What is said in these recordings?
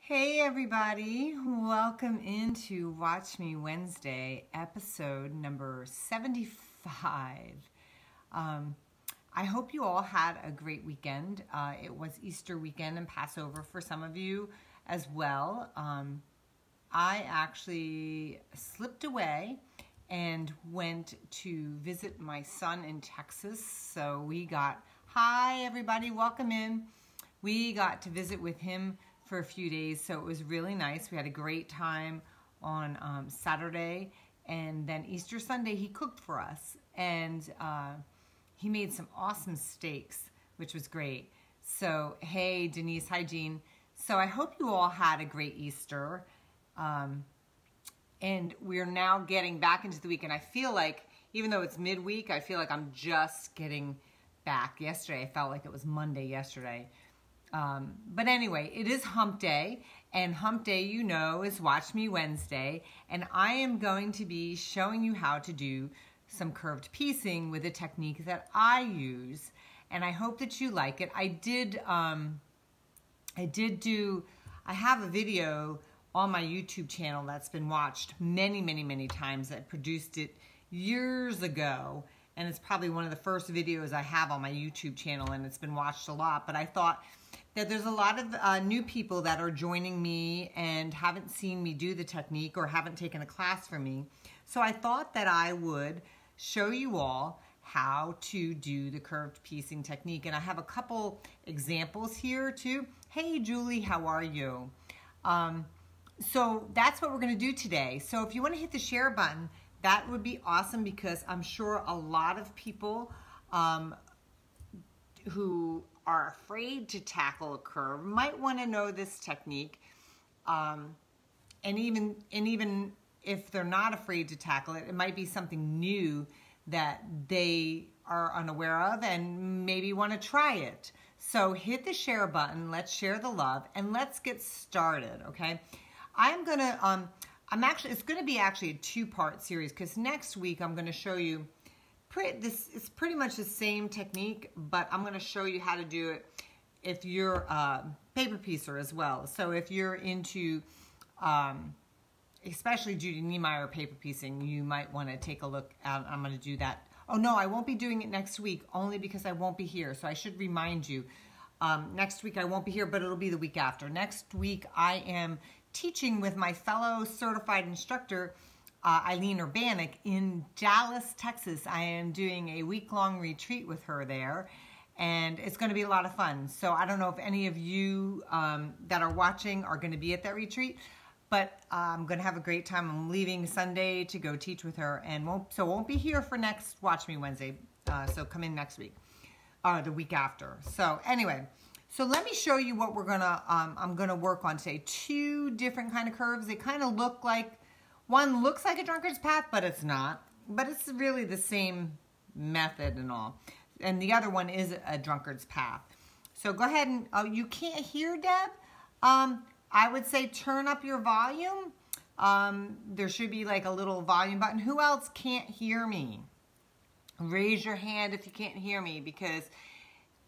Hey everybody, welcome into Watch Me Wednesday, episode number 75. I hope you all had a great weekend. It was Easter weekend and Passover for some of you as well. I actually slipped away and went to visit my son in Texas. So hi everybody, welcome in. We got to visit with him for a few days, so it was really nice. We had a great time on Saturday, and then Easter Sunday he cooked for us, and he made some awesome steaks, which was great. So hey Denise, hi Jean. So I hope you all had a great Easter, and we're now getting back into the week, and I feel like even though it's midweek, I feel like I'm just getting back. Yesterday I felt like it was Monday yesterday. But anyway, it is hump day, and hump day, you know, is Watch Me Wednesday, and I am going to be showing you how to do some curved piecing with a technique that I use, and I hope that you like it. I have a video on my YouTube channel that's been watched many times. I produced it years ago, and it's probably one of the first videos I have on my YouTube channel, and it's been watched a lot, but I thought that there's a lot of new people that are joining me and haven't seen me do the technique or haven't taken a class from me. So I thought that I would show you all how to do the curved piecing technique. And I have a couple examples here too. Hey Julie, how are you? So that's what we're gonna do today. So if you wanna hit the share button, that would be awesome, because I'm sure a lot of people who are afraid to tackle a curve might want to know this technique, and even if they're not afraid to tackle it, it might be something new that they are unaware of and maybe want to try it. So hit the share button, let's share the love, and let's get started. Okay, it's going to be actually a two-part series, because next week I'm going to show you this is pretty much the same technique, but I'm going to show you how to do it if you're a paper piecer as well. So if you're into, especially Judy Niemeyer paper piecing, you might want to take a look at. I'm going to do that. Oh no, I won't be doing it next week, only because I won't be here. So I should remind you, next week I won't be here, but it'll be the week after. Next week I am teaching with my fellow certified instructor, Eileen Urbanik, in Dallas, Texas. I am doing a week-long retreat with her there, and it's going to be a lot of fun. So I don't know if any of you that are watching are going to be at that retreat, but I'm going to have a great time. I'm leaving Sunday to go teach with her, and won't be here for next Watch Me Wednesday. So come in next week, the week after. So anyway, so let me show you what I'm gonna work on today. Two different kind of curves. They kind of look like, one looks like a drunkard's path, but it's not. But it's really the same method and all. And the other one is a drunkard's path. So go ahead and, oh, you can't hear, Deb? I would say turn up your volume. There should be like a little volume button. Who else can't hear me? Raise your hand if you can't hear me, because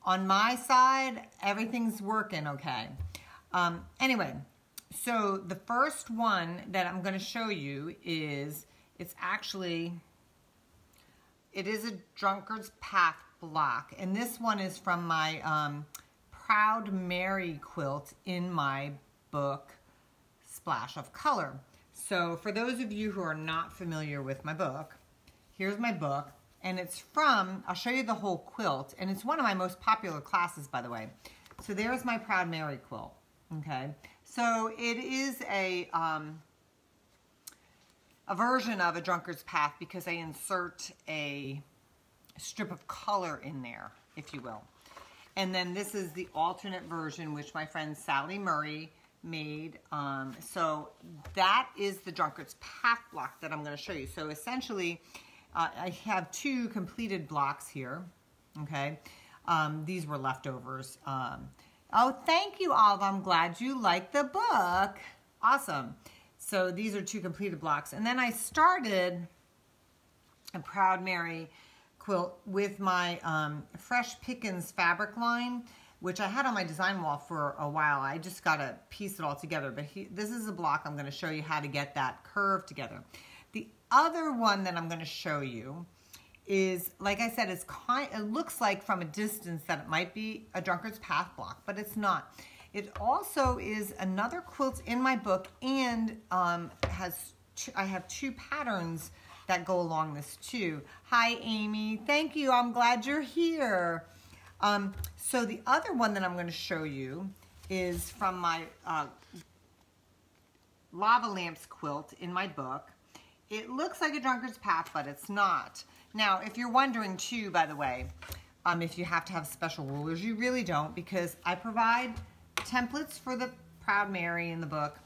on my side, everything's working okay. Anyway. So the first one that I'm going to show you is, it is a drunkard's path block. And this one is from my Proud Mary Quilt in my book, Splash of Color. So for those of you who are not familiar with my book, here's my book. And it's from, I'll show you the whole quilt. And it's one of my most popular classes, by the way. So there's my Proud Mary quilt. Okay. So it is a version of a drunkard's path, because I insert a strip of color in there, if you will. And then this is the alternate version, which my friend Sally Murray made. So that is the drunkard's path block that I'm going to show you. So essentially, I have two completed blocks here. Okay. These were leftovers. Oh, thank you, Alva. I'm glad you like the book. Awesome. So these are two completed blocks. And then I started a Proud Mary quilt with my Fresh Pickins fabric line. which I had on my design wall for a while. I just got to piece it all together. But this is a block. I'm going to show you how to get that curve together. The other one that I'm going to show you is, like I said, it looks like from a distance that it might be a Drunkard's Path block, but it's not. It also is another quilt in my book, and I have two patterns that go along this too. Hi, Amy. Thank you. I'm glad you're here. So the other one that I'm going to show you is from my lava lamps quilt in my book. It looks like a Drunkard's Path, but it's not. Now, if you're wondering too, by the way, if you have to have special rulers, you really don't, because I provide templates for the Proud Mary in the book,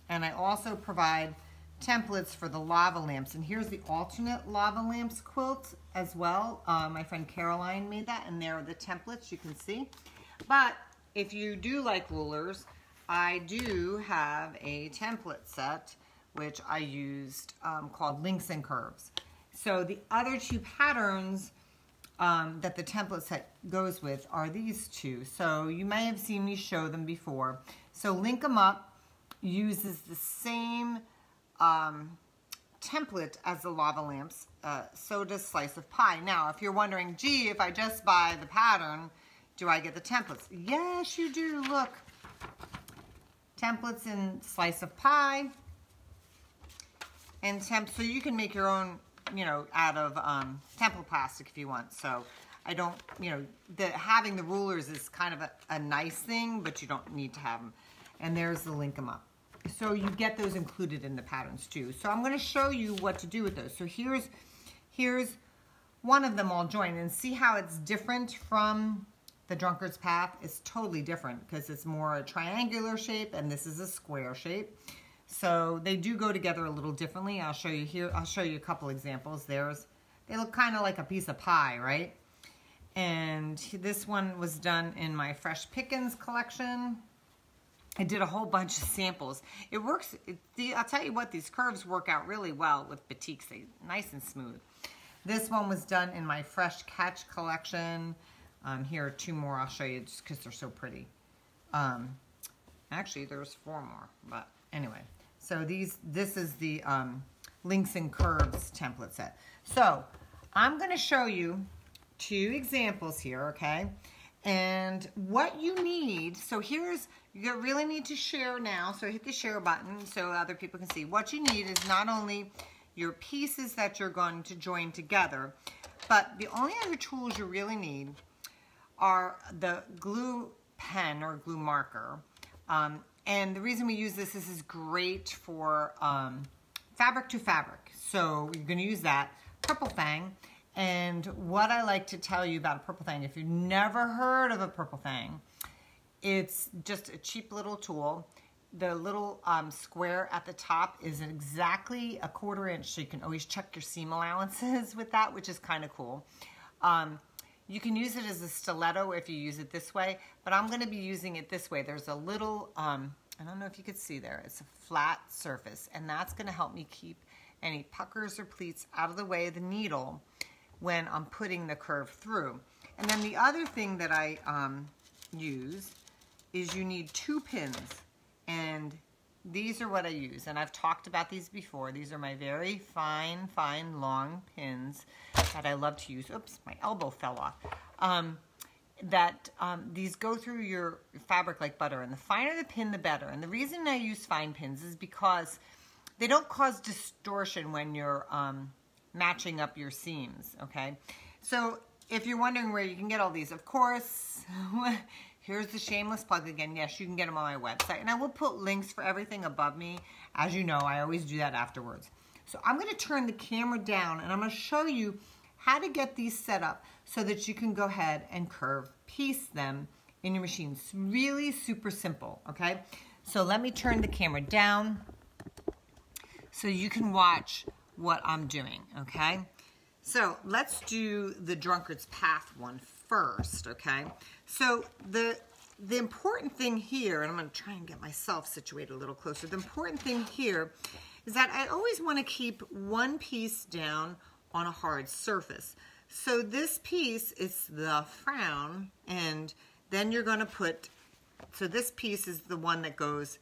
and I also provide templates for the lava lamps. And here's the alternate lava lamps quilt as well. My friend Caroline made that, and there are the templates you can see. But if you do like rulers, I do have a template set which I used called Links and Curves. So the other two patterns that the template set goes with are these two. So you may have seen me show them before. So Link 'em Up uses the same template as the lava lamps. So does Slice of Pie. Now, if you're wondering, gee, if I just buy the pattern, do I get the templates? Yes, you do. Look. Templates in Slice of Pie. And so you can make your own, you know, out of template plastic if you want. So I don't, you know, having the rulers is kind of a nice thing, but you don't need to have them. And there's the Link 'em Up. So you get those included in the patterns too. So I'm going to show you what to do with those. So here's one of them all joined, and see how it's different from the Drunkard's Path. It's totally different because it's more a triangular shape and this is a square shape. So they do go together a little differently. I'll show you here. I'll show you a couple examples. They look kind of like a piece of pie, right? And this one was done in my Fresh Pickins collection. I did a whole bunch of samples. It works. I'll tell you what, these curves work out really well with batiks. They're nice and smooth. This one was done in my Fresh Catch collection. Here are two more I'll show you just because they're so pretty. Actually, there's 4 more, but anyway. So this is the Links and Curves template set. So I'm going to show you 2 examples here, okay? And what you need, so you really need to share now, so hit the share button so other people can see. What you need is not only your pieces that you're going to join together, but the only other tools you really need are the glue pen or glue marker. And the reason we use this is great for fabric to fabric. So you're going to use that. Purple Thang. And what I like to tell you about a Purple Thang, if you've never heard of a Purple Thang, it's just a cheap little tool. The little square at the top is exactly a 1/4 inch, so you can always check your seam allowances with that, which is kind of cool. You can use it as a stiletto if you use it this way, but I'm going to be using it this way. There's a little, I don't know if you could see there, it's a flat surface, and that's going to help me keep any puckers or pleats out of the way of the needle when I'm putting the curve through. And then the other thing that I use is you need 2 pins, and these are what I use, and I've talked about these before. These are my very fine, long pins that I love to use. Oops, my elbow fell off. These go through your fabric like butter, and the finer the pin, the better. And the reason I use fine pins is because they don't cause distortion when you're matching up your seams, okay? So if you're wondering where you can get all these, of course, here's the shameless plug again. Yes, you can get them on my website. And I will put links for everything above me. As you know, I always do that afterwards. So I'm going to turn the camera down, and I'm going to show you how to get these set up so that you can go ahead and curve piece them in your machine. It's really super simple, okay? So let me turn the camera down so you can watch what I'm doing, okay? So let's do the Drunkard's Path one first, okay? So the important thing here, and I'm going to try and get myself situated a little closer. The important thing here is that I always want to keep one piece down on a hard surface. So this piece is the frown, and then you're going to put, so this piece is the one that goes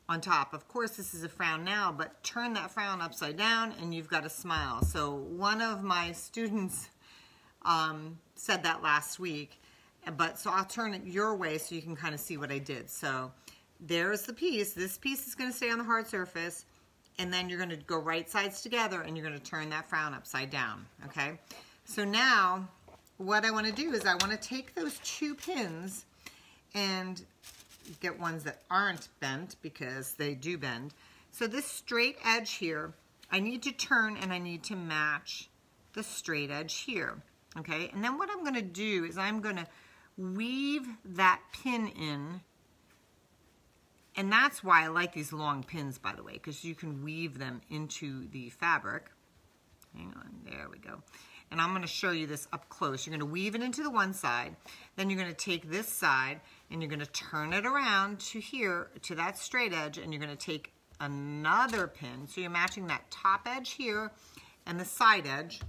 on top. Of course, this is a frown now, but turn that frown upside down and you've got a smile. So one of my students said that last week, but so I'll turn it your way so you can kind of see what I did. So there's the piece. This piece is going to stay on the hard surface, and then you're going to go right sides together and you're going to turn that frown upside down, okay? So now what I want to do is I want to take those 2 pins and get ones that aren't bent, because they do bend. So this straight edge here, I need to turn and I need to match the straight edge here, okay? And then what I'm going to do is I'm going to weave that pin in, and that's why I like these long pins, by the way, because you can weave them into the fabric. Hang on, there we go. And I'm going to show you this up close. You're going to weave it into the one side, then you're going to take this side and you're going to turn it around to here, to that straight edge, and you're going to take another pin. So you're matching that top edge here and the side edge,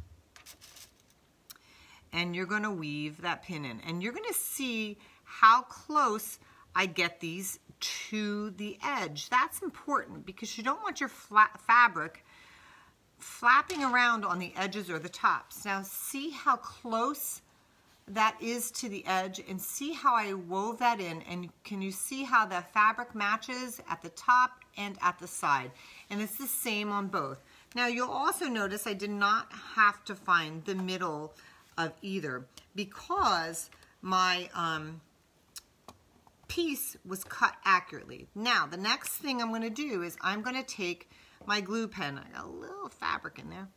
and you're going to weave that pin in. And you're going to see how close I get these to the edge. That's important because you don't want your fabric flapping around on the edges or the tops. Now see how close that is to the edge, and see how I wove that in, and can you see how the fabric matches at the top and at the side? And it's the same on both. Now you'll also notice I did not have to find the middle of either, because my piece was cut accurately. Now the next thing I'm going to do is I'm going to take my glue pen. I got a little fabric in there.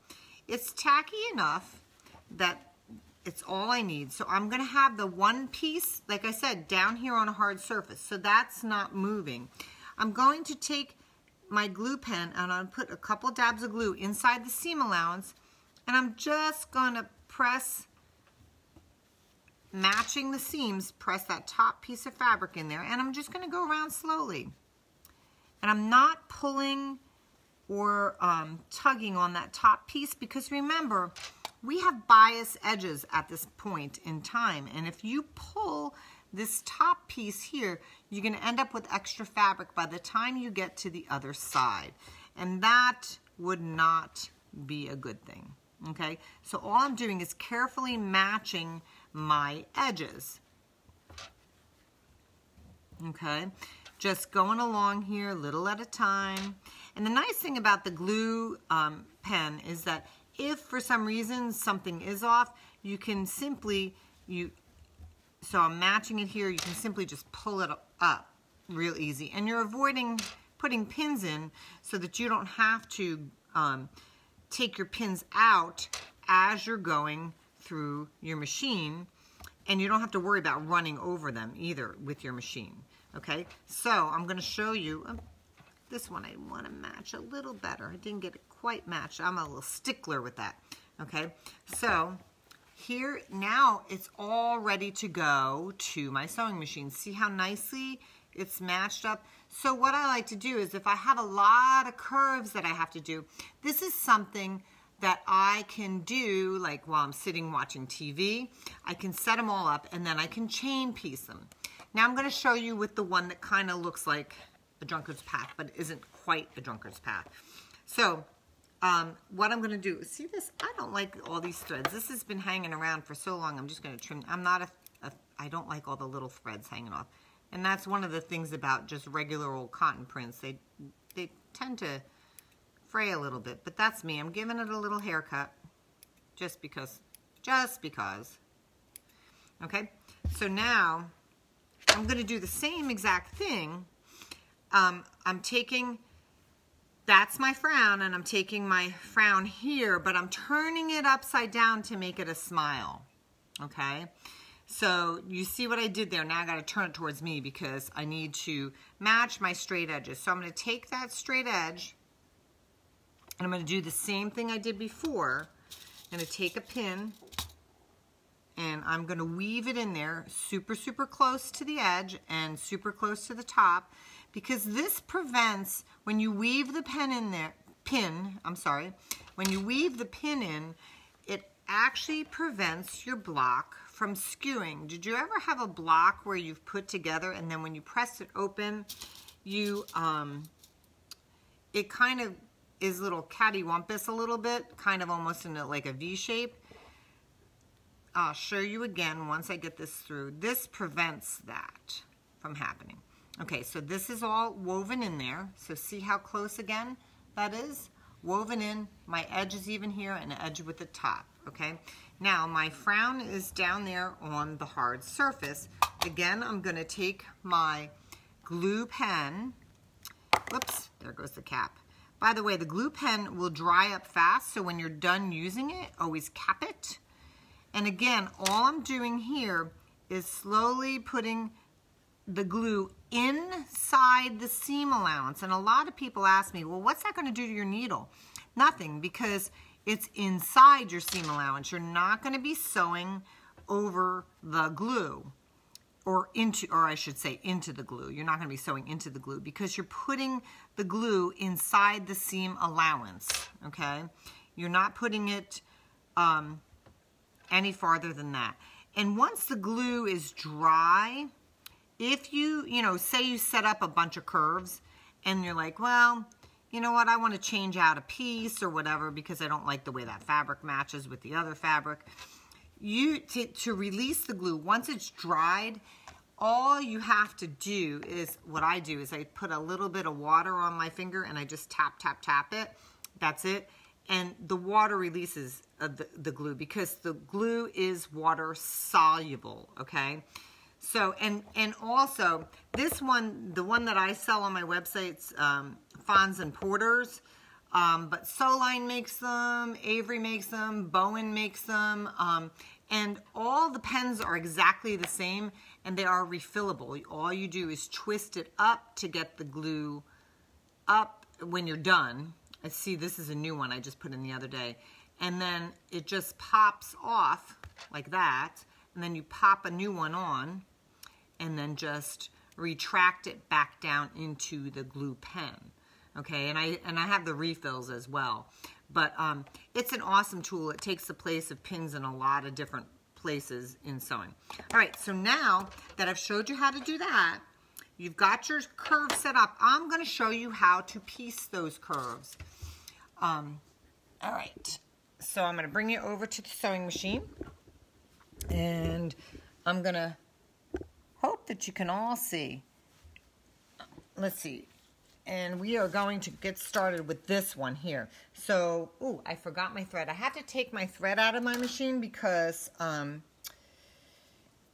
It's tacky enough that it's all I need. So I'm going to have the one piece, like I said, down here on a hard surface. So that's not moving. I'm going to take my glue pen and I'll put a couple dabs of glue inside the seam allowance, and I'm just going to press, matching the seams, press that top piece of fabric in there, and I'm just going to go around slowly. And I'm not pulling or tugging on that top piece, because remember, we have bias edges at this point in time, and if you pull this top piece here, you're going to end up with extra fabric by the time you get to the other side, and that would not be a good thing. Okay, so all I'm doing is carefully matching my edges. Okay, just going along here little at a time. And the nice thing about the glue pen is that if for some reason something is off, you can simply, so I'm matching it here, you can simply just pull it up real easy. And you're avoiding putting pins in so that you don't have to take your pins out as you're going through your machine, and you don't have to worry about running over them either with your machine. Okay, so I'm going to show you this one. I want to match a little better. I didn't get it quite matched. I'm a little stickler with that. Okay, so here now it's all ready to go to my sewing machine. See how nicely it's matched up? So what I like to do is, if I have a lot of curves that I have to do, this is something that I can do like while I'm sitting watching TV. I can set them all up and then I can chain piece them. Now I'm going to show you with the one that kind of looks like a drunkard's path, but isn't quite a drunkard's path. So what I'm going to do, see this? I don't like all these threads. This has been hanging around for so long. I'm just going to trim. I don't like all the little threads hanging off. And that's one of the things about just regular old cotton prints. They tend to fray a little bit, but that's me. I'm giving it a little haircut just because. Okay, so now I'm going to do the same exact thing. I'm taking, that's my frown, and I'm taking my frown here, but I'm turning it upside down to make it a smile. Okay, so you see what I did there. Now I got to turn it towards me because I need to match my straight edges. So I'm going to take that straight edge, and I'm going to do the same thing I did before. I'm going to take a pin, and I'm going to weave it in there super, super close to the edge and super close to the top, because this prevents, when you weave the pen in there, when you weave the pin in, it actually prevents your block from skewing. Did you ever have a block where you've put together and then when you press it open, you, it kind of is little cattywampus a little bit, kind of almost in like a V shape? I'll show you again once I get this through. This prevents that from happening. Okay, so this is all woven in there. So see how close again that is? Woven in, my edge is even here and edge with the top, okay? Now my frown is down there on the hard surface. Again, I'm gonna take my glue pen. Whoops, there goes the cap. By the way, the glue pen will dry up fast, so when you're done using it, always cap it. And again, all I'm doing here is slowly putting the glue inside the seam allowance. And a lot of people ask me, well, what's that going to do to your needle? Nothing, because it's inside your seam allowance. You're not going to be sewing over the glue or I should say into the glue. You're not going to be sewing into the glue because you're putting the glue inside the seam allowance, okay? You're not putting it any farther than that. And once the glue is dry, if you say you set up a bunch of curves and you're like, well, you know what, I want to change out a piece or whatever because I don't like the way that fabric matches with the other fabric. To release the glue, once it's dried, all you have to do is, what I do is I put a little bit of water on my finger and I just tap, tap, tap it. That's it. And the water releases the glue because the glue is water soluble, okay? So, and also, this one, the one that I sell on my website's Fons and Porters, but Soline makes them, Avery makes them, Bowen makes them, and all the pens are exactly the same, and they are refillable. All you do is twist it up to get the glue up when you're done. I see this is a new one I just put in the other day. And then it just pops off like that, and then you pop a new one on, and then just retract it back down into the glue pen. Okay, and I have the refills as well. But it's an awesome tool. It takes the place of pins in a lot of different places in sewing. All right, so now that I've showed you how to do that, you've got your curve set up. I'm going to show you how to piece those curves. All right, so I'm going to bring you over to the sewing machine, and I'm going to hope that you can all see. Let's see. And we are going to get started with this one here. So, ooh, I forgot my thread. I had to take my thread out of my machine because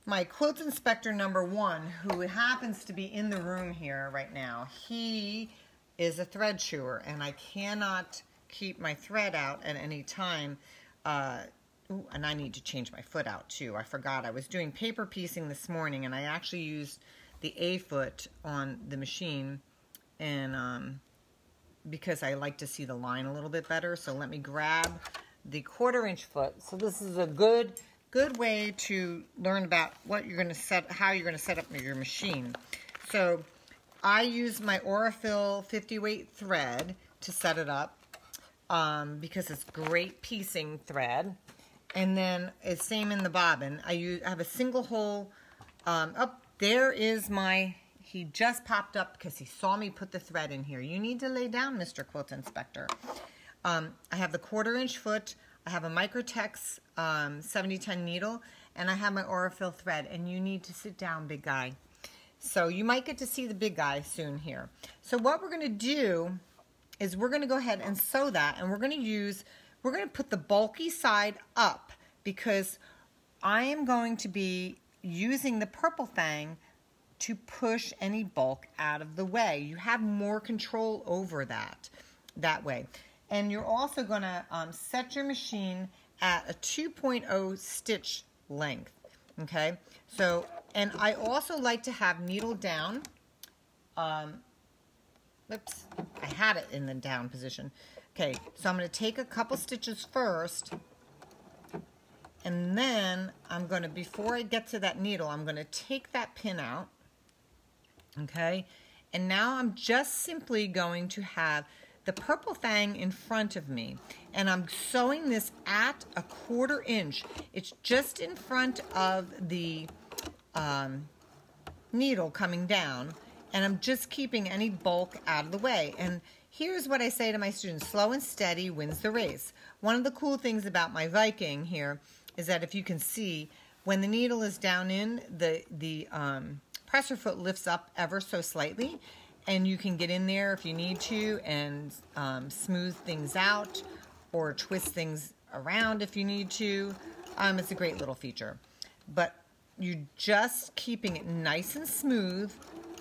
my quilt inspector #1, who happens to be in the room here right now, he is a thread chewer, and I cannot keep my thread out at any time. Ooh, and I need to change my foot out too. I forgot. I was doing paper piecing this morning, and I actually used the A foot on the machine, and because I like to see the line a little bit better. So let me grab the 1/4 inch foot. So this is a good way to learn about what you're going to how you're going to set up your machine. So I use my Aurifil 50 weight thread to set it up because it's great piecing thread. And then it's same in the bobbin. I have a single hole. There is my. He just popped up because he saw me put the thread in here. You need to lay down, Mr. Quilt Inspector. I have the 1/4 inch foot. I have a Microtex 7010 needle, and I have my Aurifil thread. And you need to sit down, big guy. So you might get to see the big guy soon here. So what we're going to do is we're going to go ahead and sew that, and we're going to put the bulky side up because I am going to be using the purple Thang to push any bulk out of the way. You have more control over that way. And you're also going to set your machine at a 2.0 stitch length, okay? So, and I also like to have needle down. Oops, I had it in the down position. Okay, so I'm going to take a couple stitches first, and then I'm going to, before I get to that needle, I'm going to take that pin out. Okay, and now I'm just simply going to have the purple Thang in front of me, and I'm sewing this at 1/4 inch. It's just in front of the needle coming down, and I'm just keeping any bulk out of the way. And here's what I say to my students: slow and steady wins the race. One of the cool things about my Viking here is that if you can see, when the needle is down in, the presser foot lifts up ever so slightly, and you can get in there if you need to and smooth things out or twist things around if you need to. It's a great little feature. But you're just keeping it nice and smooth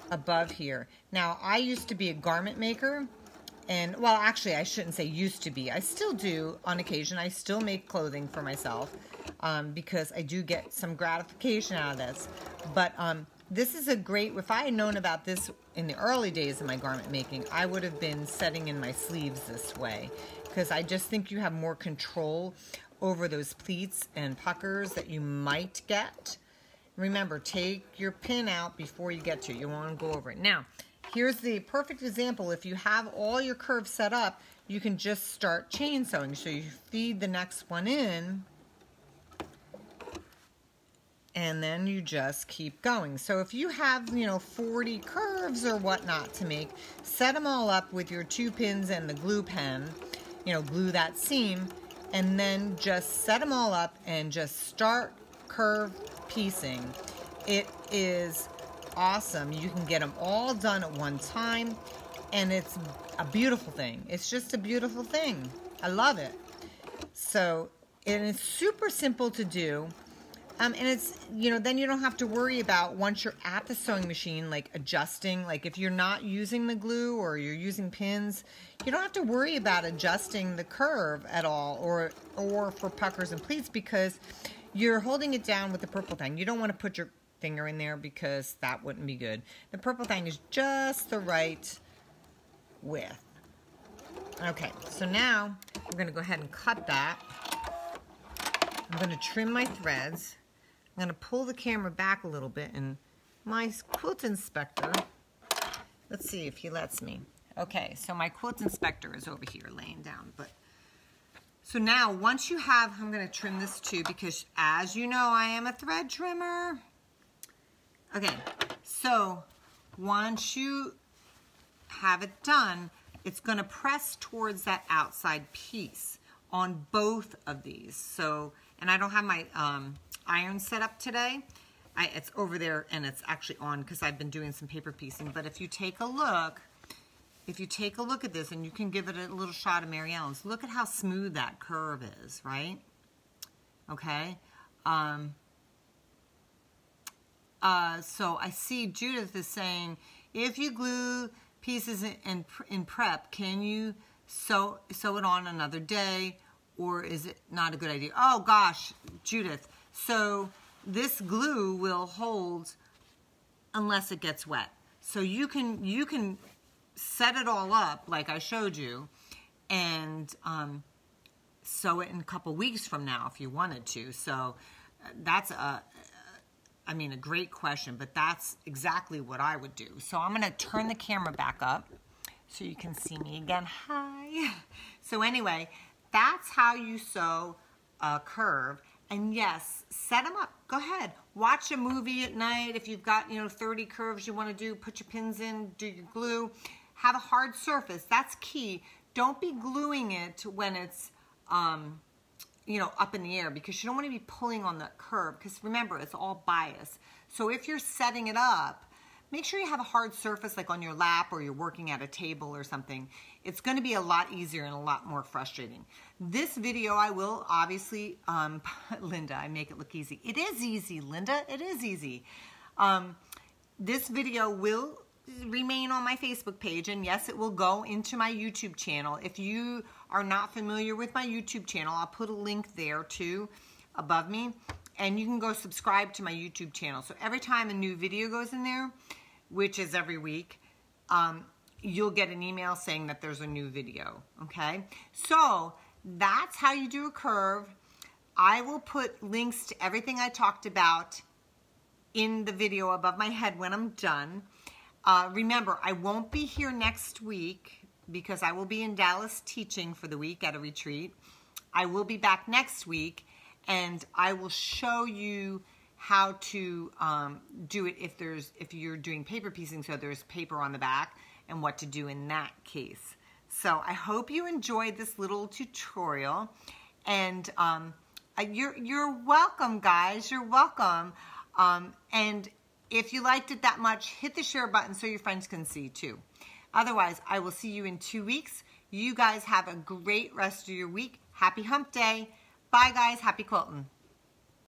above here. Now, I used to be a garment maker, and, well, actually, I shouldn't say used to be. I still do on occasion. I still make clothing for myself because I do get some gratification out of this. But this is a great, if I had known about this in the early days of my garment making, I would have been setting in my sleeves this way, because I just think you have more control over those pleats and puckers that you might get. Remember, take your pin out before you get to it. You want to go over it. Now, here's the perfect example. If you have all your curves set up, you can just start chain sewing. So you feed the next one in, and then you just keep going. So if you have, 40 curves or whatnot to make, set them all up with your 2 pins and the glue pen, glue that seam, and then just set them all up and just start curve piecing. It is awesome. You can get them all done at one time, and it's a beautiful thing. It's just a beautiful thing. I love it. So, and it's super simple to do. And it's, then you don't have to worry about, once you're at the sewing machine, like adjusting, like if you're not using the glue or you're using pins, you don't have to worry about adjusting the curve at all, or for puckers and pleats, because you're holding it down with the purple Thang. You don't want to put your finger in there because that wouldn't be good. The purple Thang is just the right width. Okay, so now we're going to go ahead and cut that. I'm going to trim my threads. I'm going to pull the camera back a little bit, and my quilt inspector, let's see if he lets me. Okay, so my quilt inspector is over here laying down. So now, once you have, I'm going to trim this too, because as you know, I am a thread trimmer. Okay, so once you have it done, it's going to press towards that outside piece on both of these. So, and I don't have my iron set up today. It's over there, and it's actually on because I've been doing some paper piecing. But if you take a look, at this, and you can give it a little shot of Mary Ellen's, look at how smooth that curve is, right? Okay. So I see Judith is saying, if you glue pieces in prep, can you sew it on another day, or is it not a good idea? Oh gosh, Judith. So this glue will hold unless it gets wet. So you can set it all up like I showed you, and sew it in a couple weeks from now if you wanted to. So that's a great question, but that's exactly what I would do. So I'm going to turn the camera back up so you can see me again. Hi. So anyway, that's how you sew a curve. And yes, set them up. Go ahead. Watch a movie at night. If you've got, 30 curves you want to do, put your pins in, do your glue. Have a hard surface. That's key. Don't be gluing it when it's, up in the air, because you don't want to be pulling on that curve, because remember, it's all bias. So if you're setting it up, make sure you have a hard surface, like on your lap, or you're working at a table or something. It's going to be a lot easier and a lot more frustrating. This video, I will obviously, Linda, I make it look easy. It is easy, Linda. It is easy. This video will remain on my Facebook page, and yes, it will go into my YouTube channel. If you are not familiar with my YouTube channel, I'll put a link there too above me, and you can go subscribe to my YouTube channel. So every time a new video goes in there, which is every week, you'll get an email saying that there's a new video, okay? So that's how you do a curve. I will put links to everything I talked about in the video above my head when I'm done. Remember, I won't be here next week because I will be in Dallas teaching for the week at a retreat. I will be back next week, and I will show you how to do it if you're doing paper piecing, so there's paper on the back, and what to do in that case. So I hope you enjoyed this little tutorial, and you're welcome, guys. You're welcome. And if you liked it that much, hit the share button so your friends can see too. Otherwise, I will see you in 2 weeks. You guys have a great rest of your week. Happy Hump Day. Bye, guys. Happy quilting.